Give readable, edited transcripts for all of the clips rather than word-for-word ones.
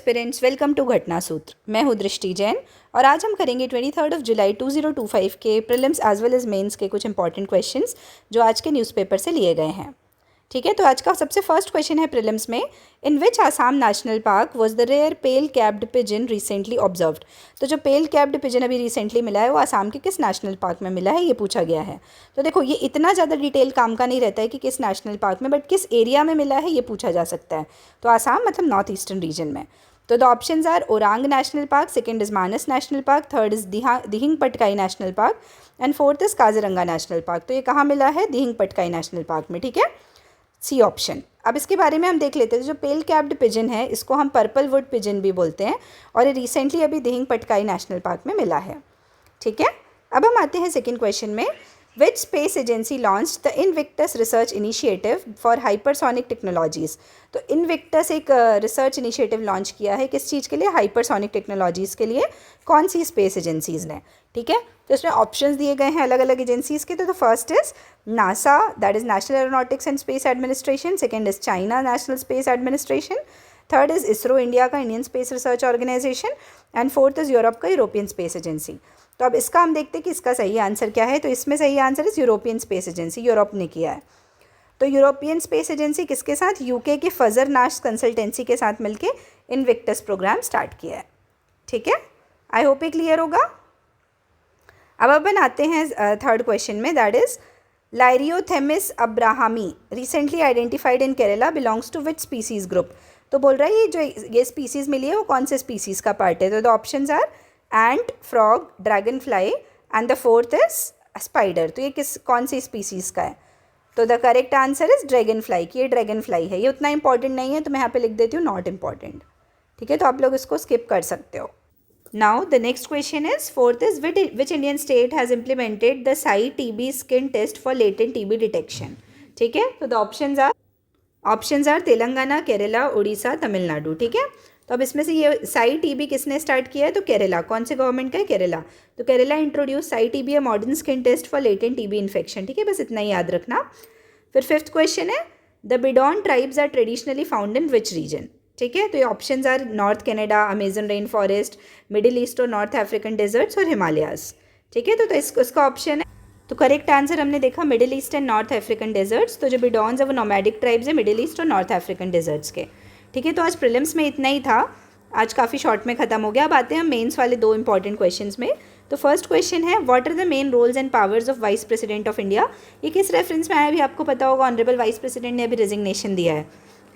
Aspirants, welcome to घटना सूत्र। मैं हूँ दृष्टि जैन और आज हम करेंगे 23 जुलाई 2025 के prelims as well as mains के कुछ इंपॉर्टेंट क्वेश्चंस जो आज के न्यूज़पेपर से लिए गए हैं। ठीक है, तो आज का सबसे फर्स्ट क्वेश्चन है प्रीलिम्स में, in which Assam national park was the rare pale capped pigeon recently observed. तो जो पेल कैप्ड पिजन अभी रिसेंटली मिला है वो आसाम के किस नेशनल पार्क में मिला है, ये पूछा गया है। तो देखो, ये इतना ज़्यादा डिटेल काम का नहीं रहता है कि किस नेशनल पार्क में, बट किस एरिया में मिला है ये पूछा जा सकता है। तो आसाम मतलब नॉर्थ ईस्टर्न रीजन में। तो the options are Orang national park, second is Manas national park, third is Dihing Patkai national park and fourth is Kaziranga national park. तो ये कहाँ मिला है? दिहिंग पटकाई नेशनल पार्क में। ठीक है, सी ऑप्शन। अब इसके बारे में हम देख लेते हैं। जो पेल कैप्ड पिजन है इसको हम पर्पल वुड पिजन भी बोलते हैं और ये रिसेंटली अभी दिहिंग पटकाई नेशनल पार्क में मिला है। ठीक है, अब हम आते हैं सेकंड क्वेश्चन में। Which space agency launch the Invictus research initiative for hypersonic technologies. तो इनविक्टस एक रिसर्च इनिशिएटिव लॉन्च किया है, किस चीज़ के लिए? हाइपरसोनिक टेक्नोलॉजीज़ के लिए। कौन सी स्पेस एजेंसीज़ ने? ठीक है, तो इसमें ऑप्शंस दिए गए हैं अलग अलग एजेंसीज़ के। तो first is NASA, that is National Aeronautics and Space Administration, second is China National Space Administration, third is ISRO India का, Indian Space Research Organisation and fourth is Europe का, यूरोपियन स्पेस एजेंसी। तो अब इसका हम देखते हैं कि इसका सही आंसर क्या है। तो इसमें सही answer is European Space agency, Europe ने किया है। तो यूरोपियन स्पेस एजेंसी किसके साथ? यूके के फजर नाश कंसल्टेंसी के साथ मिलके इनविक्टस प्रोग्राम स्टार्ट किया है। ठीक है, आई होप ये क्लियर होगा। अब अपन आते हैं थर्ड क्वेश्चन में, that is Lyriothemis abrahami recently identified in Kerala belongs to which species group. तो बोल रहा है ये स्पीसीज मिली है वो कौन से स्पीसीज का पार्ट है। तो the options are ant, frog, dragonfly and the fourth is spider. तो ये कौन सी स्पीसीज का है? तो the correct answer is dragonfly, कि ये ड्रैगन फ्लाई है। ये उतना इंपॉर्टेंट नहीं है तो मैं यहाँ पे लिख देती हूँ नॉट इम्पॉर्टेंट। ठीक है, तो आप लोग इसको स्किप कर सकते हो। Now the next question is fourth is which Indian state has implemented the Cy TB skin test for latent TB detection. ठीक है, तो द ऑप्शंस आर तेलंगाना, केरला, उड़ीसा, तमिलनाडु। ठीक है, तो अब इसमें से ये साई टीबी किसने स्टार्ट किया है? तो केरला। कौन से गवर्नमेंट का है? केरला। तो Kerala introduce Cy TB, a modern skin test for latent TB infection. ठीक है, बस इतना ही याद रखना। फिर फिफ्थ क्वेश्चन है, the Bedouin tribes are traditionally found in which region. ठीक है, तो ये options are North Canada, Amazon rain forest, Middle East और नॉर्थ अफ्रीकन डेजर्ट्स और हिमालयाज। ठीक है, तो इसका ऑप्शन है, तो करेक्ट आंसर हमने देखा Middle East and North African deserts. तो जो बिडॉन्स है वो नोमैडिक ट्राइब्स है मिडिल ईस्ट और नॉर्थ अफ्रीकन डेजर्ट्स के। ठीक है, तो आज प्रीलिम्स में इतना ही था, आज काफ़ी शॉर्ट में ख़त्म हो गया। अब आते हैं हम मेंस वाले दो इंपॉर्टेंट क्वेश्चंस में। तो फर्स्ट क्वेश्चन है, what are the main roles and powers of vice president of India. ये किस रेफरेंस में आया भी आपको पता होगा, ऑनरेबल वाइस प्रेसिडेंट ने अभी रिजिग्नेशन दिया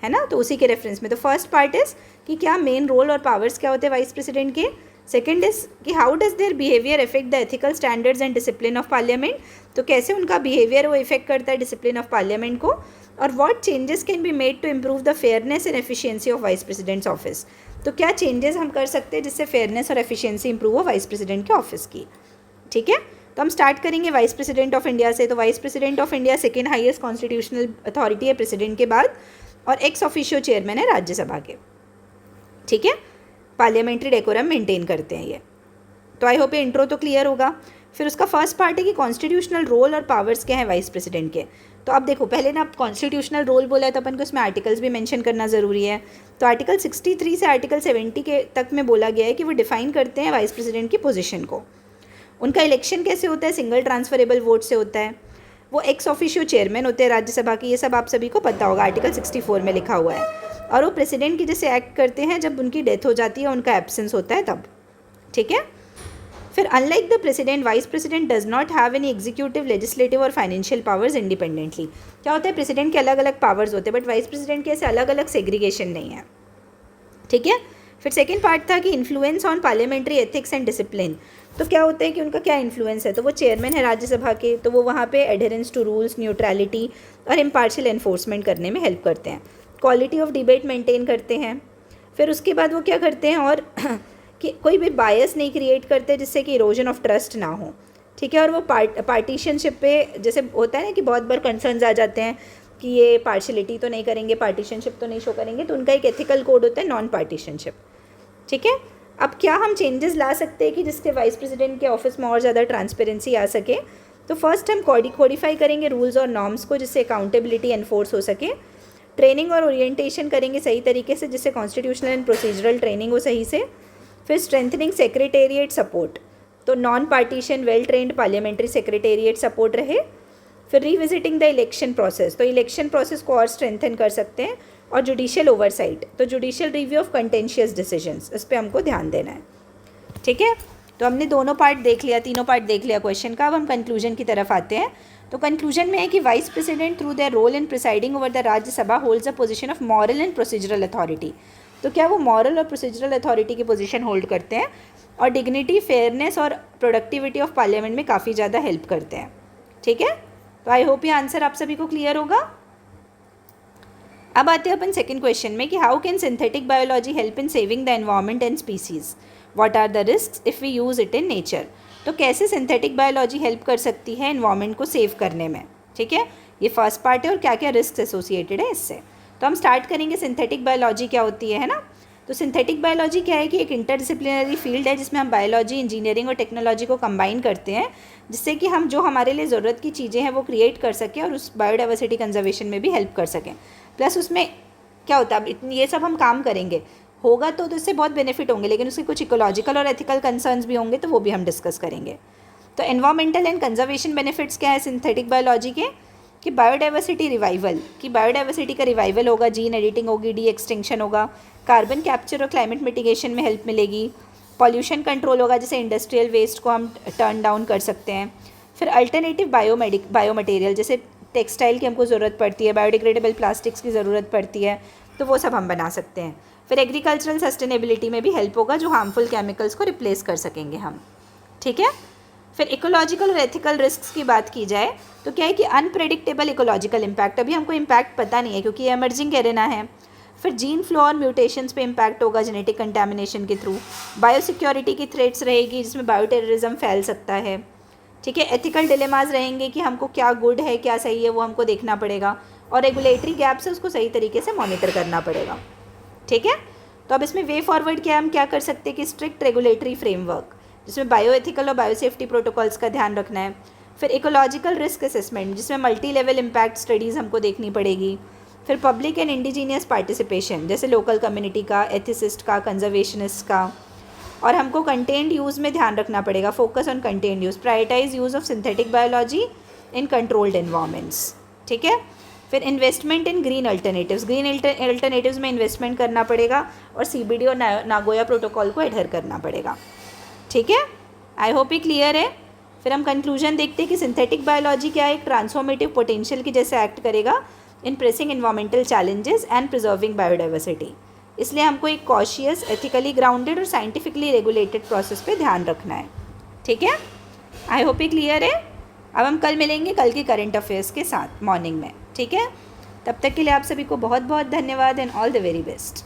है ना, तो उसी के रेफरेंस में। तो फर्स्ट पार्ट इज कि क्या मेन रोल और पावर्स क्या होते हैं वाइस प्रेसिडेंट के। सेकंड इज कि how does their behaviour effect the ethical standards and discipline of parliament. तो कैसे उनका बिहेवियर वो इफेक्ट करता है डिसिप्लिन ऑफ पार्लियामेंट को। और what changes can be made to improve the fairness and efficiency of vice president's office. तो क्या चेंजेस हम कर सकते हैं जिससे फेयरनेस और एफिशिएंसी इंप्रूव हो वाइस प्रेसिडेंट के ऑफिस की। ठीक है, तो हम स्टार्ट करेंगे वाइस प्रेसिडेंट ऑफ इंडिया से। तो vice president of India second highest constitutional authority है प्रेसिडेंट के बाद और एक्स ऑफिशियो चेयरमैन है राज्यसभा के। ठीक है, पार्लियामेंट्री डेकोरम मेंटेन करते हैं ये। तो आई होप ये इंट्रो तो क्लियर होगा। फिर उसका फर्स्ट पार्ट है कि कॉन्स्टिट्यूशनल रोल और पावर्स क्या है वाइस प्रेसिडेंट के। तो अब देखो, पहले ना कॉन्स्टिट्यूशनल रोल बोला है तो अपन को इसमें आर्टिकल्स भी मेंशन करना ज़रूरी है। तो आर्टिकल 63 से आर्टिकल 70 के तक में बोला गया है कि वो डिफाइन करते हैं वाइस प्रेसिडेंट की पोजीशन को। उनका इलेक्शन कैसे होता है? सिंगल ट्रांसफरेबल वोट से होता है। वो एक्स ऑफिशियो चेयरमैन होते हैं राज्यसभा की, ये सब आप सभी को पता होगा, आर्टिकल 64 में लिखा हुआ है। और वो प्रेसिडेंट की जैसे एक्ट करते हैं जब उनकी डेथ हो जाती है, उनका एब्सेंस होता है तब। ठीक है, फिर unlike the president, vice president does not have any executive, legislative और फाइनेंशियल पावर्स इंडिपेंडेंटली। क्या होता है, प्रेसिडेंट के अलग अलग पावर्स होते हैं बट वाइस प्रेसिडेंट के ऐसे अलग अलग सेग्रीगेशन नहीं है। ठीक है, फिर सेकेंड पार्ट था कि influence on parliamentary ethics and discipline. तो क्या होता है कि उनका क्या इन्फ्लुएंस है। तो वो चेयरमैन है राज्यसभा के, तो वो वहाँ पे एडहेरेंस टू रूल्स, न्यूट्रलिटी और इम्पार्शियल एनफोर्समेंट करने में हेल्प करते हैं। क्वालिटी ऑफ डिबेट मेंटेन करते हैं। फिर उसके बाद वो क्या करते हैं और कि कोई भी बायस नहीं क्रिएट करते जिससे कि इरोजन ऑफ ट्रस्ट ना हो। ठीक है, और वो पार्टीशनशिप पे जैसे होता है ना कि बहुत बार कंसर्न्स आ जाते हैं कि ये पार्शलिटी तो नहीं करेंगे, पार्टीशनशिप तो नहीं शो करेंगे, तो उनका एक एथिकल कोड होता है नॉन पार्टीशनशिप। ठीक है, अब क्या हम चेंजेस ला सकते हैं कि जिससे वाइस प्रेसिडेंट के ऑफिस में और ज़्यादा ट्रांसपेरेंसी आ सके। तो फर्स्ट हम कोडिफाई करेंगे रूल्स और नॉर्म्स को जिससे अकाउंटेबिलिटी एनफोर्स हो सके। ट्रेनिंग और ओरिएंटेशन करेंगे सही तरीके से, जिससे कॉन्स्टिट्यूशनल एंड प्रोसीजरल ट्रेनिंग हो सही से। फिर स्ट्रेंथनिंग सेक्रेटेरिएट सपोर्ट, तो non partition well trained parliamentary secretariat support रहे। फिर रिविजिटिंग द इलेक्शन प्रोसेस, तो इलेक्शन प्रोसेस को और स्ट्रेंथन कर सकते हैं। और जुडिशियल ओवरसाइट, तो judicial review of contentious decisions, इस पर हमको ध्यान देना है। ठीक है, तो हमने दोनों पार्ट देख लिया, तीनों पार्ट देख लिया क्वेश्चन का। अब हम कंक्लूजन की तरफ आते हैं। तो कंक्लूजन में है कि vice president through their role in presiding over the Rajya Sabha holds a position of moral and procedural authority. तो क्या वो मॉरल और प्रोसीजरल अथॉरिटी की पोजीशन होल्ड करते हैं और डिग्निटी, फेयरनेस और प्रोडक्टिविटी ऑफ पार्लियामेंट में काफ़ी ज़्यादा हेल्प करते हैं। ठीक है, तो आई होप ये आंसर आप सभी को क्लियर होगा। अब आते हैं अपन सेकंड क्वेश्चन में कि how can synthetic biology help in saving the environment and species, what are the risks if we use it in nature. तो कैसे सिंथेटिक बायोलॉजी हेल्प कर सकती है एनवायरनमेंट को सेव करने में। ठीक है, ये फर्स्ट पार्ट है और क्या क्या रिस्क एसोसिएटेड है इससे। तो हम स्टार्ट करेंगे सिंथेटिक बायोलॉजी क्या होती है ना। तो सिंथेटिक बायोलॉजी क्या है कि एक इंटरडिसिप्लिनरी फील्ड है जिसमें हम बायोलॉजी, इंजीनियरिंग और टेक्नोलॉजी को कंबाइन करते हैं, जिससे कि हम जो हमारे लिए ज़रूरत की चीज़ें हैं वो क्रिएट कर सकें और उस बायोडाइवर्सिटी कंजर्वेशन में भी हेल्प कर सकें। प्लस उसमें क्या होता है, अब ये सब हम काम करेंगे होगा तो इससे बहुत बेनिफिट होंगे, लेकिन उसके कुछ इकोलॉजिकल और एथिकल कंसर्न्स भी होंगे, तो वो भी हम डिस्कस करेंगे। तो एनवायरमेंटल एंड कंजर्वेशन बेनिफिट्स क्या है सिंथेटिक बायोलॉजी के, कि बायोडाइवर्सिटी रिवाइवल, कि बायोडाइवर्सिटी का रिवाइवल होगा, जीन एडिटिंग होगी, डी एक्सटिंक्शन होगा, कार्बन कैप्चर और क्लाइमेट मिटिगेशन में हेल्प मिलेगी, पॉल्यूशन कंट्रोल होगा, जैसे इंडस्ट्रियल वेस्ट को हम टर्न डाउन कर सकते हैं। फिर अल्टरनेटिव बायोमटेरियल, जैसे टेक्सटाइल की हमको ज़रूरत पड़ती है, बायोडिग्रेडेबल प्लास्टिक्स की ज़रूरत पड़ती है, तो वो सब हम बना सकते हैं। फिर एग्रीकल्चरल सस्टेनेबिलिटी में भी हेल्प होगा, जो हार्मफुल केमिकल्स को रिप्लेस कर सकेंगे हम। ठीक है, फिर इकोलॉजिकल और एथिकल रिस्क्स की बात की जाए तो क्या है कि अनप्रेडिक्टेबल इकोलॉजिकल इम्पैक्ट, अभी हमको इम्पैक्ट पता नहीं है क्योंकि ये एमर्जिंग एरेना है। फिर जीन फ्लो और म्यूटेशंस पे इम्पैक्ट होगा जेनेटिक कंटामिनेशन के थ्रू। बायोसिक्योरिटी की थ्रेट्स रहेगी, जिसमें बायोटेररिज्म फैल सकता है। ठीक है, एथिकल डिलेमाज रहेंगे कि हमको क्या गुड है क्या सही है वो हमको देखना पड़ेगा, और रेगुलेटरी गैप्स है उसको सही तरीके से मॉनिटर करना पड़ेगा। ठीक है, तो अब इसमें वे फॉरवर्ड क्या हम क्या कर सकते हैं कि स्ट्रिक्ट रेगुलेटरी फ्रेमवर्क, जिसमें बायोएथिकल और बायोसेफ्टी प्रोटोकॉल्स का ध्यान रखना है। फिर इकोलॉजिकल रिस्क असेसमेंट, जिसमें मल्टी लेवल इम्पैक्ट स्टडीज़ हमको देखनी पड़ेगी। फिर पब्लिक एंड इंडिजीनियस पार्टिसिपेशन, जैसे लोकल कम्युनिटी का, एथिसिस्ट का, कंजर्वेशनिस्ट का। और हमको कंटेंट यूज़ में ध्यान रखना पड़ेगा, focus on content use, prioritise use of synthetic biology in controlled environments. ठीक है, फिर investment in green alternatives, green alternatives में इन्वेस्टमेंट करना पड़ेगा, और CBD और नागोया प्रोटोकॉल को एडहर करना पड़ेगा। ठीक है, आई होप ये क्लियर है। फिर हम कंक्लूजन देखते हैं कि सिंथेटिक बायोलॉजी क्या है, एक ट्रांसफॉर्मेटिव पोटेंशियल की जैसे एक्ट करेगा in pressing environmental challenges and preserving biodiversity. इसलिए हमको एक कॉशियस, एथिकली ग्राउंडेड और साइंटिफिकली रेगुलेटेड प्रोसेस पे ध्यान रखना है। ठीक है, आई होप ये क्लियर है। अब हम कल मिलेंगे कल के करंट अफेयर्स के साथ मॉर्निंग में। ठीक है, तब तक के लिए आप सभी को बहुत बहुत धन्यवाद and all the very best.